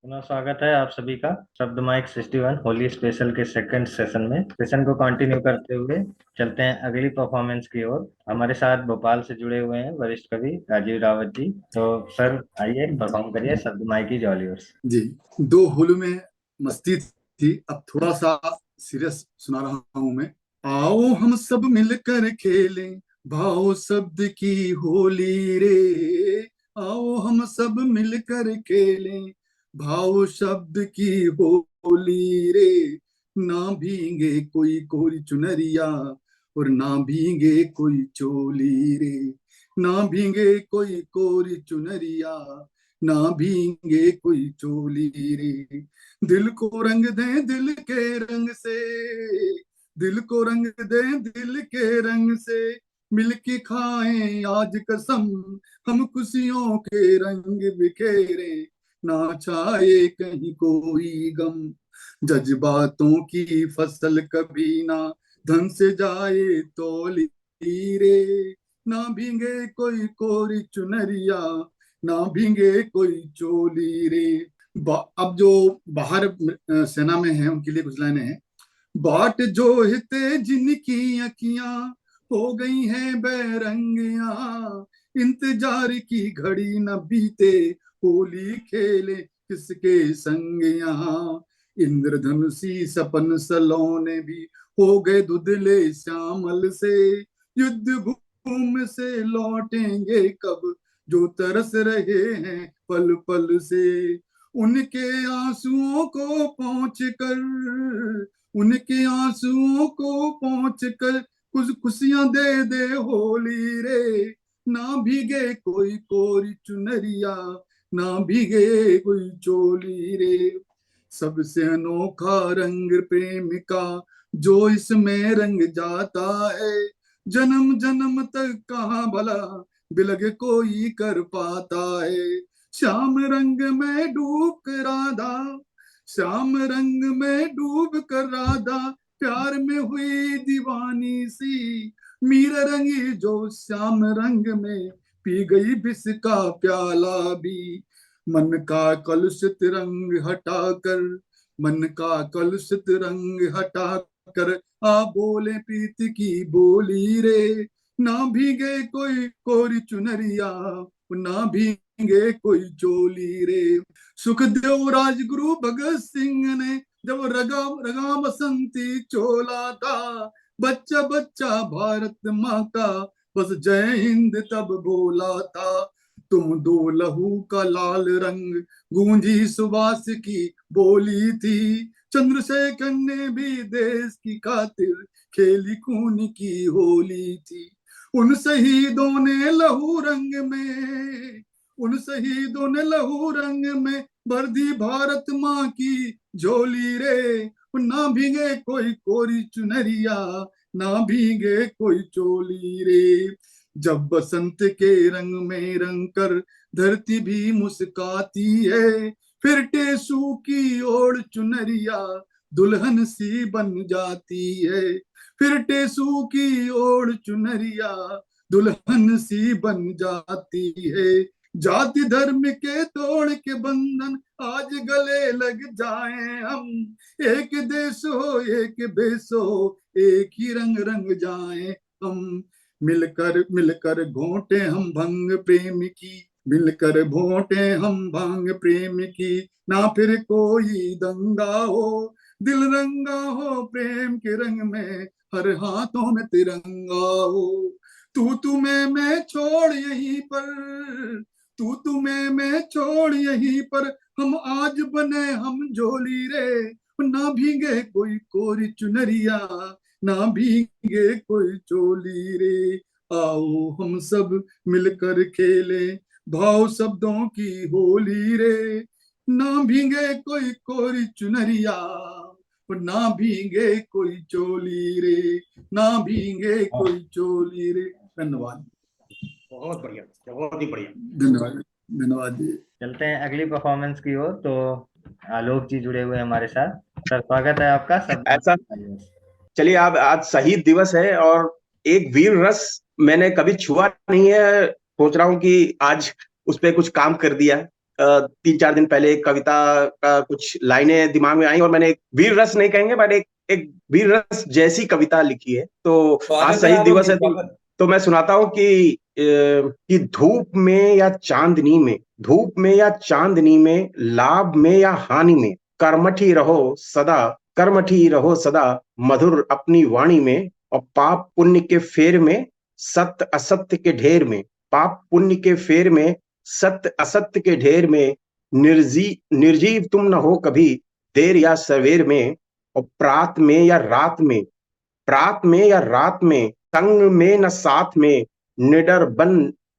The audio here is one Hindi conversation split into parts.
पुनः स्वागत है आप सभी का शब्द माइक 61 होली स्पेशल के सेकंड सेशन में। सेशन को कंटिन्यू करते हुए चलते हैं अगली परफॉर्मेंस की ओर। हमारे साथ भोपाल से जुड़े हुए हैं वरिष्ठ कवि राजीव रावत जी। तो सर आइए परफॉर्म करिए शब्द माइक की जॉलियर्स जी। दो होली में मस्ती थी, अब थोड़ा सा सीरियस सुना रहा हूं मैं। आओ हम सब मिलकर खेलें भाव शब्द की होली रे। आओ हम सब मिलकर खेलें भाव शब्द की होली रे। ना भीगे कोई कोरी चुनरिया और ना भीगे कोई चोली रे। ना भीगे कोई कोरी चुनरिया ना भीगे कोई चोली रे। दिल को रंग दे दिल के रंग से, दिल को रंग दे दिल के रंग से, मिलके खाएं आज कसम हम खुशियों के रंग बिखेरे। ना छाए कहीं कोई गम, जज्बातों की फसल कभी ना धन से जाए तौली रे। ना भीगे कोई कोरी चुनरिया ना भीगे कोई चोली रे। अब जो बाहर सेना में है उनके लिए कुछ लाइनें हैं। बाट जो हिते जिनकी अखियां हो गई हैं बैरंगियां, इंतजार की घड़ी न बीते होली खेले किसके संग यहाँ। इंद्रधनुषी सपन सलोने भी हो गए धुंधले श्यामल से, युद्ध भूमि से लौटेंगे कब जो तरस रहे हैं पल पल से। उनके आंसुओं को पहुंच कर, उनके आंसुओं को पहुंच कर कुछ खुशियां दे दे होली रे। ना भीगे कोई कोरी चुनरिया ना भीगे कोई चोली रे। सबसे अनोखा रंग प्रेम का जो इसमें रंग जाता है, जन्म जन्म तक कहाँ भला बिलग कोई कर पाता है। श्याम रंग में डूब कर राधा, श्याम रंग में डूब कर राधा प्यार में हुई दीवानी सी। मीर रंगी जो श्याम रंग में पी गई विष का प्याला भी। मन का कलुषित रंग हटाकर, मन का कलुषित रंग हटाकर आ बोले प्रीति की बोली रे। ना भीगे कोई कोरी चुनरिया ना भीगे कोई चोली रे। सुखदेव राजगुरु भगत सिंह ने जब रगा रगा बसंती चोला था, बच्चा बच्चा भारत माँ का बस जय हिंद तब बोला था। तुम दो लहू का लाल रंग गूंजी सुभाष की बोली थी। चंद्रशेखर ने भी देश की खातिर खेली खून की होली थी। उन शहीदों ने लहू रंग में, उन शहीदों ने लहू रंग में भर दी भारत माँ की झोली रे। ना भीगे कोई कोरी चुनरिया ना भीगे कोई चोली रे। जब बसंत के रंग में रंग कर धरती भी मुस्काती है, फिर टेसू की ओढ़ चुनरिया दुल्हन सी बन जाती है। फिर टेसू की ओढ़ चुनरिया दुल्हन सी बन जाती है। जाति धर्म के तोड़ के बंधन आज गले लग जाएं हम। एक देश हो एक बेस हो एक ही रंग रंग जाएं हम। मिलकर मिलकर घोंटे हम भंग प्रेम की, मिलकर घोंटे हम भंग प्रेम की। ना फिर कोई दंगा हो, दिल रंगा हो प्रेम के रंग में, हर हाथों में तिरंगा हो। तू मैं छोड़ यहीं पर, तू मैं छोड़ यहीं पर, हम आज बने हम झोली रे। ना भीगे कोई कोरी चुनरिया ना भीगे कोई चोली रे। आओ हम सब मिलकर खेले भाव शब्दों की होली रे। ना भीगे कोई कोरी चुनरिया ना भीगे कोई चोली रे, ना भीगे कोई चोली रे। धन्यवाद। बहुत बढ़िया, बहुत ही बढ़िया। धन्यवाद, धन्यवाद जी। चलते हैं अगली परफॉर्मेंस की ओर। तो आलोक जी जुड़े हुए हैं हमारे साथ। सर स्वागत है आपका ऐसा चलिए, आज शहीद दिवस है और एक वीर रस मैंने कभी छुआ नहीं है, सोच रहा हूँ कि आज उस पर कुछ काम कर दिया। 3-4 दिन पहले एक कविता का कुछ लाइनें दिमाग में आई और मैंने एक वीर रस नहीं कहेंगे बट एक वीर रस जैसी कविता लिखी है। तो आज शहीद दिवस है तो मैं सुनाता हूँ कि धूप में या चांदनी में, धूप में या चांदनी में, लाभ में या हानि में, कर्मठी रहो सदा, कर्मठी रहो सदा, मधुर अपनी वाणी में, और पाप पुण्य के फेर में, सत्य असत्य के ढेर में, पाप पुण्य के फेर में, सत्य असत्य के ढेर में, निर्जीव तुम न हो कभी, देर या सवेर में, और प्रात में या रात में, प्रात में या रात में, संग में न साथ में, निडर बन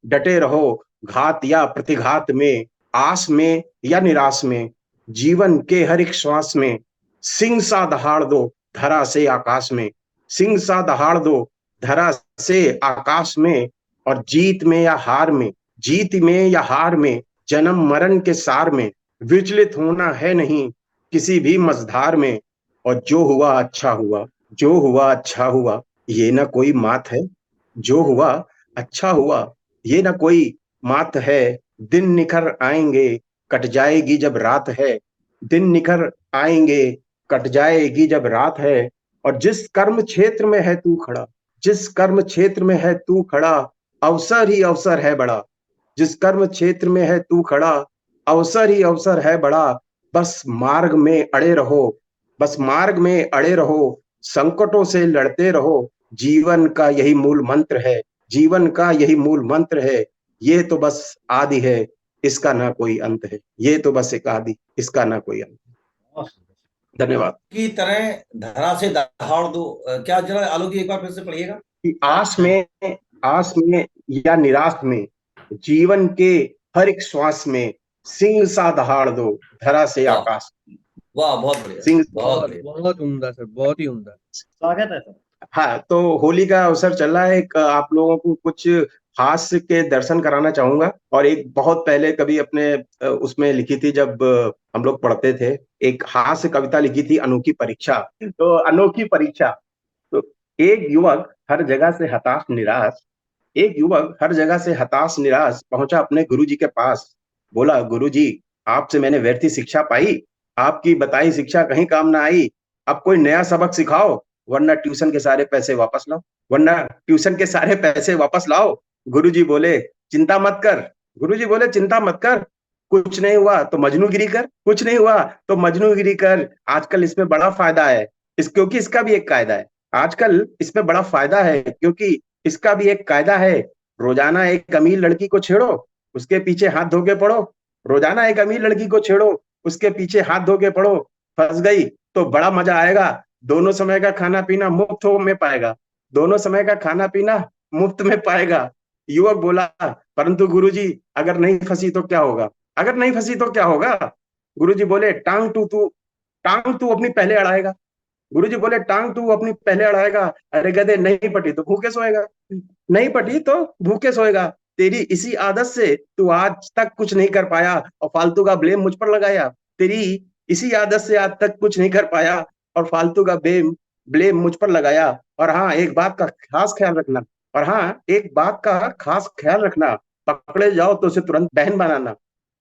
डटे रहो, घात या प्रतिघात में, आस में या निराश में, जीवन के हर एक श्वास में, सिंह सा दहाड़ दो धरा से आकाश में, सिंह सा दहाड़ दो धरा से आकाश में, और जीत में या हार में, जीत में या हार में, जन्म मरण के सार में, विचलित होना है नहीं किसी भी मझधार में, और जो हुआ अच्छा हुआ, जो हुआ अच्छा हुआ, ये ना कोई मात है, जो हुआ अच्छा हुआ, ये ना कोई मात है, दिन निखर आएंगे कट जाएगी जब रात है, दिन निखर आएंगे कट जाएगी जब रात है, और जिस कर्म क्षेत्र में है तू खड़ा, जिस कर्म क्षेत्र में है तू खड़ा, अवसर ही अवसर है बड़ा, जिस कर्म क्षेत्र में है तू खड़ा, अवसर ही अवसर है बड़ा, बस मार्ग में अड़े रहो, बस मार्ग में अड़े रहो, संकटों से लड़ते रहो, जीवन का यही मूल मंत्र है, जीवन का यही मूल मंत्र है, ये तो बस आदि है, इसका ना कोई अंत है, ये तो बस एक आदि, इसका ना कोई अंत। धन्यवाद। की तरह धरा से दहाड़ दो, क्या जरा आलोक एक बार फिर से पढ़िएगा। कि आस में या निराश में, जीवन के हर एक श्वास में, सिंह सा दहाड़ दो धरा से आकाश। वाह, बहुत बढ़िया, सिंह, बहुत उम्दा सर, बहुत ही उम्दा। स्वागत है सर। हाँ, तो होली का अवसर चल रहा है, एक आप लोगों को कुछ हास्य के दर्शन कराना चाहूंगा। और एक बहुत पहले कभी अपने उसमें लिखी थी जब हम लोग पढ़ते थे, एक हास्य कविता लिखी थी, अनोखी परीक्षा। तो अनोखी परीक्षा, तो एक युवक हर जगह से हताश निराश, एक युवक हर जगह से हताश निराश पहुंचा अपने गुरुजी के पास, बोला गुरुजी आपसे मैंने व्यर्थी शिक्षा पाई, आपकी बताई शिक्षा कहीं काम ना आई, अब कोई नया सबक सिखाओ वरना ट्यूशन के सारे पैसे वापस लाओ, वरना ट्यूशन के सारे पैसे वापस लाओ। गुरुजी बोले चिंता मत कर, गुरुजी बोले चिंता मत कर, कुछ नहीं हुआ तो मजनूगिरी कर, कुछ नहीं हुआ तो मजनूगिरी कर, आजकल इसमें बड़ा फायदा है, क्योंकि इसका भी एक कायदा है, आजकल इसमें बड़ा फायदा है क्योंकि इसका भी एक कायदा है, रोजाना एक अमीर लड़की को छेड़ो उसके पीछे हाथ धो के पड़ो, रोजाना एक अमीर लड़की को छेड़ो उसके पीछे हाथ धो के पड़ो, फंस गई तो बड़ा मजा आएगा, दोनों समय का खाना पीना मुफ्त हो में पाएगा, दोनों समय का खाना पीना मुफ्त में पाएगा। युवक बोला परंतु गुरुजी अगर नहीं फंसी तो क्या होगा, अगर नहीं फंसी तो क्या होगा। गुरुजी बोले टांग तू अपनी पहले अड़ाएगा, गुरुजी बोले टांग तू अपनी पहले अड़ाएगा, अरे गधे नहीं पटी तो भूखे सोएगा, नहीं पटी तो भूखे सोएगा, तेरी इसी आदत से तू आज तक कुछ नहीं कर पाया और फालतू का ब्लेम मुझ पर लगाया, तेरी इसी आदत से आज तक कुछ नहीं कर पाया और फालतू का ब्लेम मुझ पर लगाया। और हाँ एक बात का खास ख्याल रखना, और हाँ एक बात का खास ख्याल रखना, पकड़े जाओ तो उसे तुरंत बहन बनाना,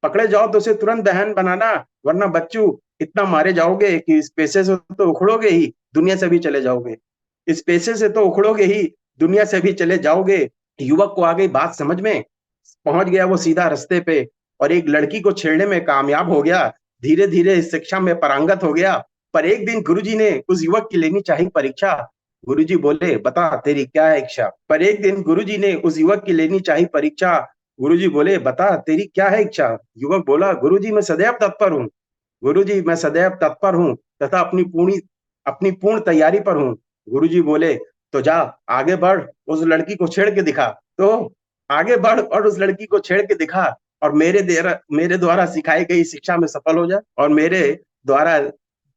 पकड़े जाओ तो उसे तुरंत बहन बनाना, वरना बच्चू इतना मारे जाओगे कि इस पैसे से तो उखड़ोगे ही दुनिया से भी चले जाओगे, इस पैसे से तो उखड़ोगे ही दुनिया से भी चले जाओगे। युवक को आ गई बात समझ में, पहुंच गया वो सीधा रास्ते पे और एक लड़की को छेड़ने में कामयाब हो गया, धीरे धीरे इस शिक्षा में पारंगत हो गया। पर एक दिन गुरुजी ने उस युवक की लेनी चाहिए परीक्षा, गुरुजी बोले बता तेरी क्या है इच्छा, पर एक दिन गुरुजी ने उस युवक की लेनी चाहिए परीक्षा, गुरुजी बोले बता तेरी क्या है इच्छा। युवक बोला गुरुजी मैं सदैव तत्पर हूँ, गुरुजी मैं सदैव तत्पर हूँ तथा अपनी पूर्ण तैयारी पर हूँ। गुरुजी बोले तो जा आगे बढ़ उस लड़की को छेड़ के दिखा, तो आगे बढ़ और उस लड़की को छेड़ के दिखा और मेरे द्वारा सिखाई गई शिक्षा में सफल हो जा, और मेरे द्वारा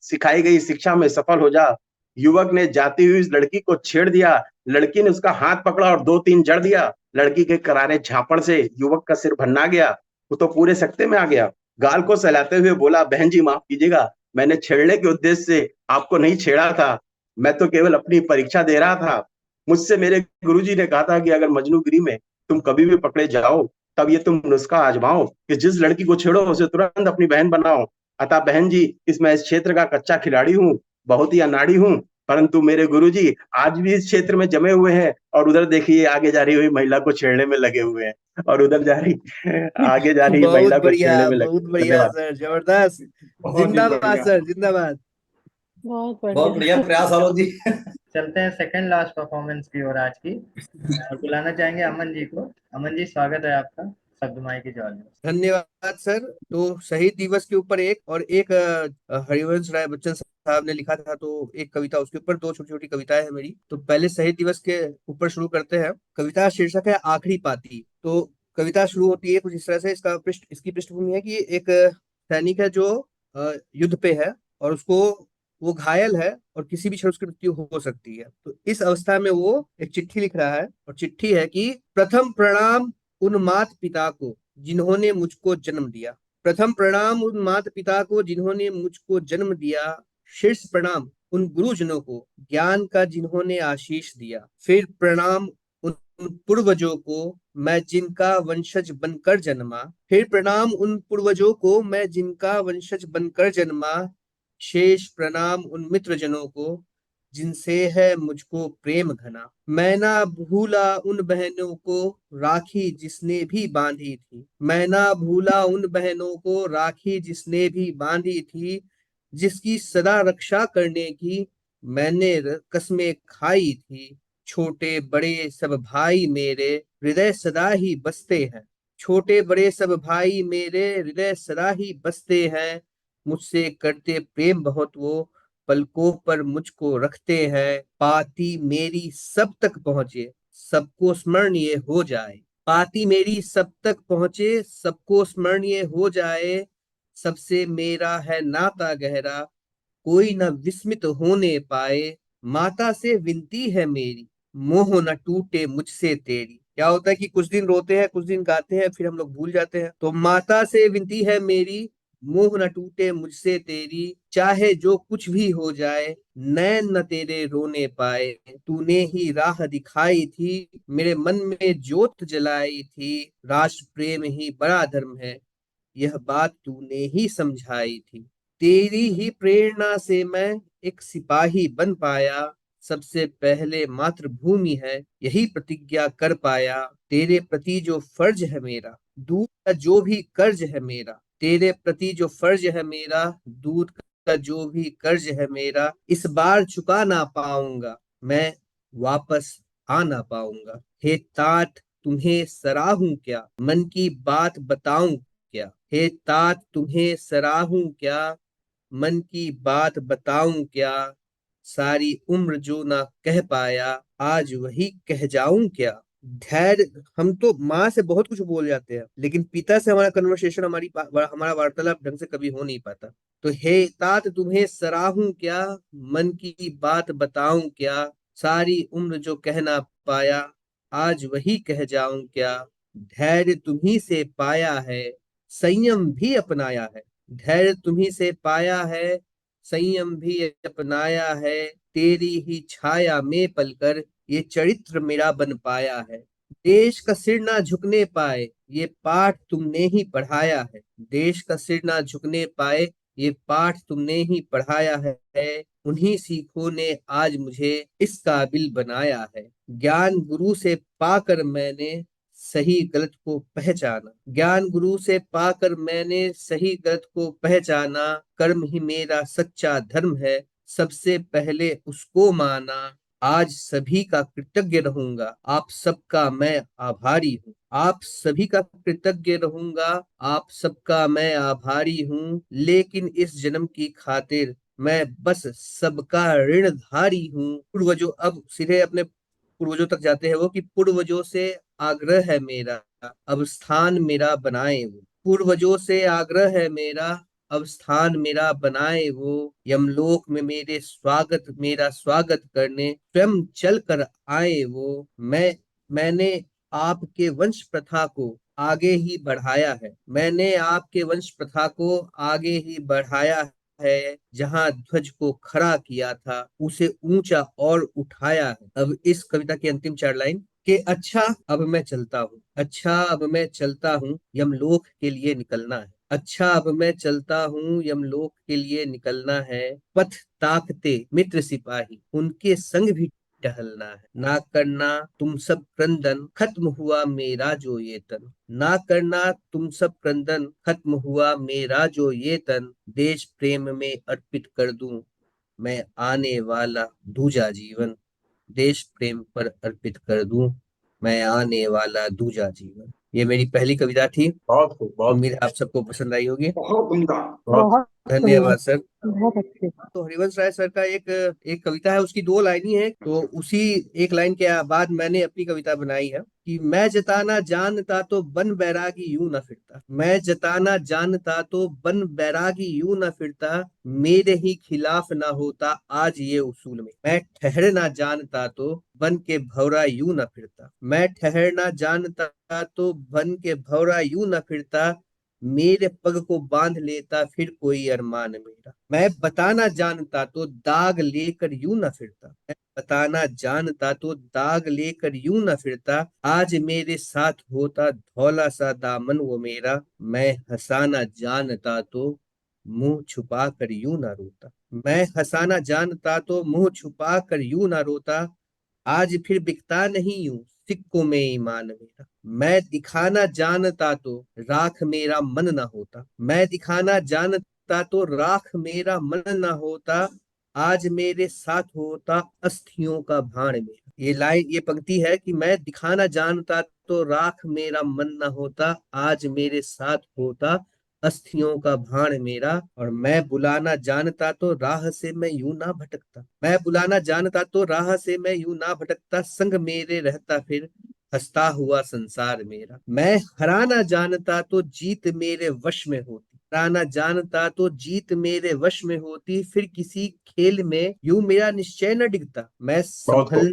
सिखाई गई शिक्षा में सफल हो जा। युवक ने जाती हुई उस लड़की को छेड़ दिया, लड़की ने उसका हाथ पकड़ा और 2-3 जड़ दिया, लड़की के करारे झापड़ से युवक का सिर भन्ना गया, वो तो पूरे सकते में आ गया। गाल को सहलाते हुए बोला बहन जी माफ कीजिएगा, मैंने छेड़ने के उद्देश्य से आपको नहीं छेड़ा था, मैं तो केवल अपनी परीक्षा दे रहा था। मुझसे मेरे गुरुजी ने कहा था कि अगर मजनूगिरी में तुम कभी भी पकड़े जाओ तब ये तुम नुस्खा आजमाओ कि जिस लड़की को छेड़ो उसे तुरंत अपनी बहन बनाओ। अतः बहन जी, इस मैं इस क्षेत्र का कच्चा खिलाड़ी हूँ, बहुत ही अनाड़ी हूँ, परंतु मेरे गुरुजी आज भी इस क्षेत्र में जमे हुए हैं और उधर देखिए आगे जा रही हुई महिला को छेड़ने में लगे हुए हैं, और उधर जा रही आगे जा रही बहुत महिला को बढ़िया, छेड़ने में लगे। बहुत बढ़िया धन्यवाद। सर, जबरदस्त। बहुत ही जिंदाबाद बढ़िया। सर, जिंदाबाद। बहुत बहुत बढ़िया बढ़िया। प्रयास आलोक जी। चलते हैं सेकंड लास्ट परफॉर्मेंस की ओर आज की, और बुलाना चाहेंगे अमन जी को। अमन जी, स्वागत है आपका शब्द माई की ज्वाला में। धन्यवाद सर। तो शहीद दिवस के ऊपर एक और एक हरिवंश राय बच्चन साहब ने लिखा था, तो एक कविता उसके ऊपर, दो छोटी छोटी कविताएं हैं मेरी। तो पहले शहीद दिवस के ऊपर शुरू करते हैं। कविता शीर्षक है आखिरी पाती। तो कविता शुरू होती है कुछ इस तरह से। इसकी पृष्ठभूमि है कि एक सैनिक है जो युद्ध पे है, और उसको वो घायल है और किसी भी क्षण उसकी मृत्यु हो सकती है। तो इस अवस्था में वो एक चिट्ठी लिख रहा है, और चिट्ठी है कि प्रथम प्रणाम उन माता पिता को जिन्होंने मुझको जन्म दिया। प्रथम प्रणाम उन माता पिता को जिन्होंने मुझको जन्म दिया। शीर्ष प्रणाम उन गुरुजनों को ज्ञान का जिन्होंने आशीष दिया। फिर प्रणाम उन पूर्वजों को मैं जिनका वंशज बनकर जन्मा। फिर प्रणाम उन पूर्वजों को मैं जिनका वंशज बनकर जन्मा। शेष प्रणाम उन मित्रजनों को जिनसे है मुझको प्रेम घना। मैं ना भूला उन बहनों को राखी जिसने भी बांधी थी। मैं ना भूला उन बहनों को राखी जिसने भी बांधी थी। जिसकी सदा रक्षा करने की मैंने कस्में खाई थी। छोटे बड़े सब भाई मेरे हृदय सदा ही बसते हैं। छोटे बड़े सब भाई मेरे हृदय सदा ही बसते हैं। मुझसे करते प्रेम बहुत वो पलकों पर मुझको रखते हैं। पाती मेरी सब तक पहुंचे सबको स्मरणीय हो जाए। पाती मेरी सब तक पहुंचे सबको स्मरणीय हो जाए। सबसे मेरा है नाता गहरा कोई न विस्मित होने पाए। माता से विनती है मेरी मोह न टूटे मुझसे तेरी। क्या होता है कि कुछ दिन रोते हैं, कुछ दिन गाते हैं, फिर हम लोग भूल जाते हैं। तो माता से विनती है मेरी मोह न टूटे मुझसे तेरी। चाहे जो कुछ भी हो जाए नैन न तेरे रोने पाए। तूने ही राह दिखाई थी मेरे मन में ज्योत जलाई थी। राष्ट्र प्रेम ही बड़ा धर्म है यह बात तूने ही समझाई थी। तेरी ही प्रेरणा से मैं एक सिपाही बन पाया। सबसे पहले मातृभूमि है यही प्रतिज्ञा कर पाया। तेरे प्रति जो फर्ज है मेरा दूध का जो भी कर्ज है मेरा। तेरे प्रति जो फर्ज है मेरा दूध का जो भी कर्ज है मेरा। इस बार चुका ना पाऊंगा मैं वापस आ ना पाऊंगा। हे तात तुम्हें सराहूं क्या मन की बात बताऊं क्या। हे तात तुम्हें सराहूं क्या मन की बात बताऊं क्या। सारी उम्र जो ना कह पाया आज वही कह जाऊं क्या। धैर्य, हम तो माँ से बहुत कुछ बोल जाते हैं लेकिन पिता से हमारा कन्वर्सेशन, हमारा वार्तालाप ढंग से कभी हो नहीं पाता। तो हे तात तुम्हें सराहूं क्या मन की बात बताऊं क्या। सारी उम्र जो कह ना पाया आज वही कह जाऊं क्या। धैर्य तुम्ही से पाया है संयम भी अपनाया है। धैर्य तुम्ही से पाया है संयम भी अपनाया है। तेरी ही छाया में पलकर ये चरित्र मेरा बन पाया है। देश का सिर ना झुकने पाए ये पाठ तुमने ही पढ़ाया है। देश का सिर ना झुकने पाए ये पाठ तुमने ही पढ़ाया है। उन्हीं सीखों ने आज मुझे इस काबिल बनाया है। ज्ञान गुरु से पाकर मैंने सही गलत को पहचाना। ज्ञान गुरु से पाकर मैंने सही गलत को पहचाना। कर्म ही मेरा सच्चा धर्म है सबसे पहले उसको माना। आज सभी का कृतज्ञ रहूंगा आप सबका मैं आभारी हूँ। आप सभी का कृतज्ञ रहूंगा आप सबका मैं आभारी हूँ। लेकिन इस जन्म की खातिर मैं बस सबका ऋणधारी हूँ। पूर्वजों, अब सीधे अपने पूर्वजों तक जाते हैं वो, कि पूर्वजों से आग्रह है मेरा अब स्थान मेरा बनाए वो। पूर्वजों से आग्रह है मेरा अब स्थान मेरा बनाए वो। यमलोक में मेरा स्वागत करने स्वयं चल कर आए वो। मैंने आपके वंश प्रथा को आगे ही बढ़ाया है। मैंने आपके वंश प्रथा को आगे ही बढ़ाया है। जहां ध्वज को खड़ा किया था उसे ऊंचा और उठाया है। अब इस कविता की अंतिम 4 लाइन के अच्छा अब मैं चलता हूँ। अच्छा अब मैं चलता हूँ, यमलोक के लिए निकलना है। अच्छा अब मैं चलता हूँ, यमलोक के लिए निकलना है। पथ ताकते मित्र सिपाही, उनके संग भी टहलना है। ना करना तुम सब क्रंदन, खत्म हुआ मेरा जो ये तन। ना करना तुम सब क्रंदन, खत्म हुआ मेरा जो ये तन। देश प्रेम में अर्पित कर दूं मैं आने वाला दूजा जीवन। देश प्रेम पर अर्पित कर दूं मैं आने वाला दूजा जीवन। ये मेरी पहली कविता थी। बहुत खूब, बहुत उम्मीद है आप सबको पसंद आई होगी। बहुत उम्दा, बहुत बहुत धन्यवाद सुंदर, सर। बहुत अच्छे। तो हरिवंश राय सर का एक एक कविता है, उसकी दो लाइन ही है, तो उसी एक लाइन के बाद मैंने अपनी कविता बनाई है कि मैं जताना जानता तो बन बैरागी यूं न फिरता। मैं जताना जानता तो बन बैरागी यूं न फिरता। मेरे ही खिलाफ ना होता आज ये उसूल में। मैं ठहरना जानता तो बन के भौरा यूं न फिरता। मैं ठहरना जानता तो बन के भौरा यूं न फिरता। मेरे पग को बांध लेता फिर कोई अरमान मेरा। मैं बताना जानता तो दाग लेकर यूं न फिरता। मैं बताना जानता तो दाग लेकर यूं न फिरता। आज मेरे साथ होता धौला सा दामन वो मेरा। मैं हंसाना जानता तो मुंह छुपा कर यूं ना रोता। मैं हंसाना जानता तो मुंह छुपा कर यूं ना रोता। आज फिर बिकता नहीं यूं सिक्कों में ईमान मेरा। मैं दिखाना जानता तो राख मेरा मन ना होता। मैं दिखाना जानता तो राख मेरा मन ना होता। आज मेरे साथ होता अस्थियों का भाण मेरा। ये लाइन, ये पंक्ति है कि मैं दिखाना जानता तो राख मेरा मन ना होता। आज मेरे साथ होता अस्थियों का भाण मेरा। और मैं बुलाना जानता तो राह से मैं यूं ना भटकता। मैं बुलाना जानता तो राह से मैं यूं ना भटकता। संग मेरे रहता फिर हंसता हुआ संसार मेरा। मैं हराना जानता तो जीत मेरे वश में होती। हराना जानता तो जीत मेरे वश में होती। फिर किसी खेल में यूं मेरा निश्चय न डिगता। बहुत खूब,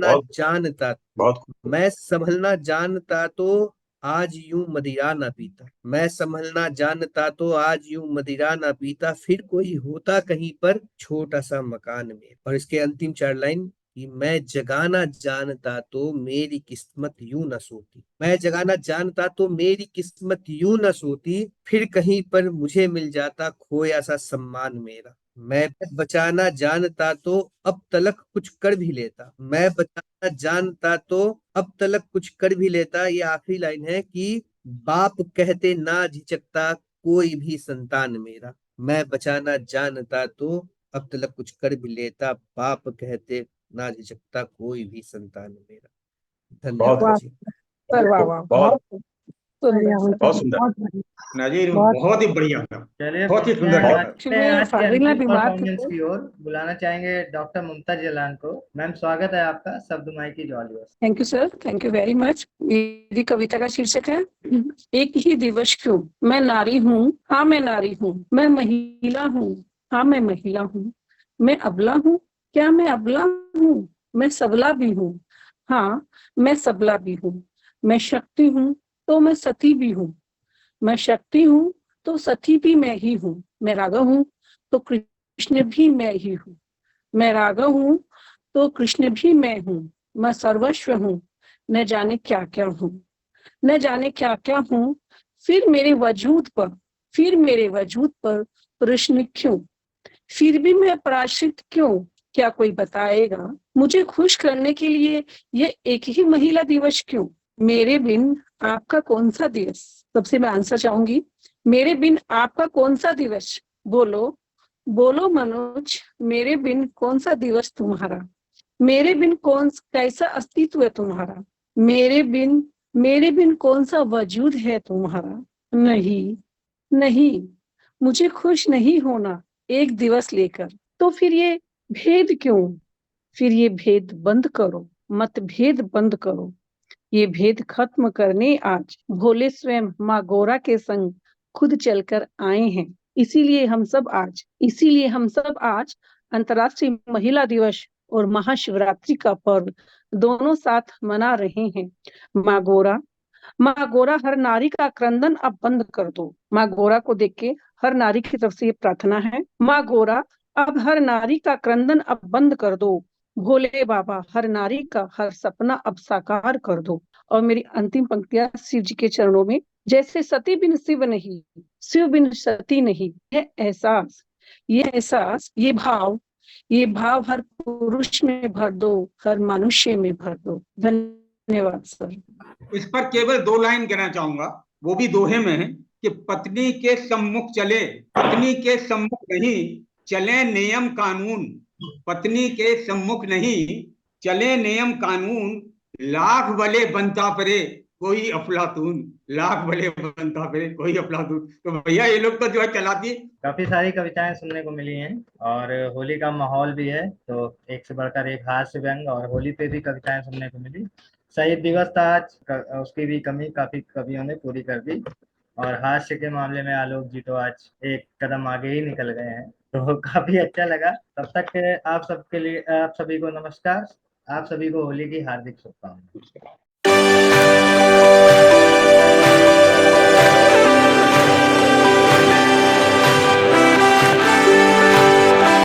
बहुत खूब। मैं संभलना जानता तो आज यूं मदिरा ना पीता। मैं संभलना जानता तो आज यूं मदिरा ना पीता। फिर कोई होता कहीं पर छोटा सा मकान में। और इसके अंतिम चार लाइन कि मैं जगाना जानता तो मेरी किस्मत यूं न सोती। मैं जगाना जानता तो मेरी किस्मत यूं न सोती। फिर कहीं पर मुझे मिल जाता खोया सा सम्मान मेरा। मैं बचाना जानता तो अब तलक कुछ कर भी लेता। मैं बचाना जानता तो अब तलक कुछ कर भी लेता। ये आखिरी लाइन है कि बाप कहते ना झिझकता कोई भी संतान मेरा। मैं बचाना जानता तो अब तलक कुछ कर भी लेता। बाप कहते ना झिझकता कोई भी संतान मेरा। बहुत धन्यवाद वाह खूब, जी। सर, बहुत वाह खूब, वाह, बहुत बहुत सुंदर बढ़िया सर, बहुत सर, सुंदर। बहुत बढ़िया, नाजिर बहुत बहुत ही बढ़िया था, चलिए बहुत ही बढ़ते सुंदर हैं था। बहुत आज एक्चुअली आज की फाजिल में अंतिम बीमार थे परफॉर्मेंस तो की ओर बुलाना चाहेंगे डॉक्टर मुमताज जलान को। मैम स्वागत है आपका शब्द माई की Jawali. Thank you sir, thank you very much. मेरी कविता का शीर्षक है एक ही दिवस क्यों। मैं नारी हूँ, हाँ मैं नारी हूँ। मैं महिला हूँ, हाँ मैं महिला हूँ। मैं अबला हूँ, क्या मैं अबला हूँ। मैं सबला भी हूँ, हाँ मैं सबला भी हूँ। मैं शक्ति हूँ तो मैं सती भी हूँ। मैं शक्ति हूँ तो सती भी मैं ही हूँ। मैं राघव हूँ तो कृष्ण भी मैं ही हूँ। मैं राघव हूँ तो कृष्ण भी मैं हूँ। मैं सर्वस्व हूँ, न जाने क्या क्या हूँ। न जाने क्या क्या हूँ। फिर मेरे वजूद पर प्रश्न क्यों। फिर भी मैं पराश्रित क्यों, क्या कोई बताएगा। मुझे खुश करने के लिए ये एक ही महिला दिवस क्यों। मेरे बिन आपका कौन सा दिवस। सबसे मैं आंसर चाहूंगी, मेरे बिन आपका कौन सा दिवस। बोलो बोलो मनोज, मेरे बिन कौन सा दिवस तुम्हारा। मेरे बिन कैसा अस्तित्व है तुम्हारा। मेरे बिन कौन सा वजूद है तुम्हारा। नहीं नहीं, मुझे खुश नहीं होना एक दिवस लेकर। तो फिर ये भेद क्यों। फिर ये भेद बंद करो, मतभेद बंद करो। ये भेद खत्म करने आज भोले स्वयं माँ गौरा के संग खुद चलकर आए हैं। इसीलिए हम सब आज अंतर्राष्ट्रीय महिला दिवस और महाशिवरात्रि का पर्व दोनों साथ मना रहे हैं। माँ गौरा हर नारी का क्रंदन अब बंद कर दो। माँ गौरा को देख के हर नारी की तरफ से ये प्रार्थना है। माँ गौरा अब हर नारी का क्रंदन अब बंद कर दो। भोले बाबा हर नारी का हर सपना अब साकार कर दो। और मेरी अंतिम पंक्तियां शिव जी के चरणों में, जैसे सती बिन शिव नहीं, शिव बिन सती नहीं, ये एहसास, ये भाव हर पुरुष में भर दो, हर मनुष्य में भर दो। धन्यवाद सर। इस पर केवल 2 लाइन कहना चाहूंगा, वो भी दोहे में है कि पत्नी के सम्मुख चले, पत्नी के सम्मुख नहीं चले नियम कानून, पत्नी के सम्मुख नहीं चले नियम कानून, लाख भले बनता परे कोई अफलातून, लाख भले बनता परे कोई अफलातून। तो भैया ये लोग तो जो है चलाती। काफी सारी कविताएं सुनने को मिली हैं और होली का माहौल भी है, तो एक से बढ़कर एक हास्य व्यंग और होली पे भी कविताएं सुनने को मिली। शहीद दिवस था आज, उसकी भी कमी काफी कवियों ने पूरी कर दी और हास्य के मामले में आलोक जी तो आज एक कदम आगे ही निकल गए हैं, तो काफी अच्छा लगा। तब तक आप सबके लिए, आप सभी को नमस्कार, आप सभी को होली की हार्दिक शुभकामनाएं।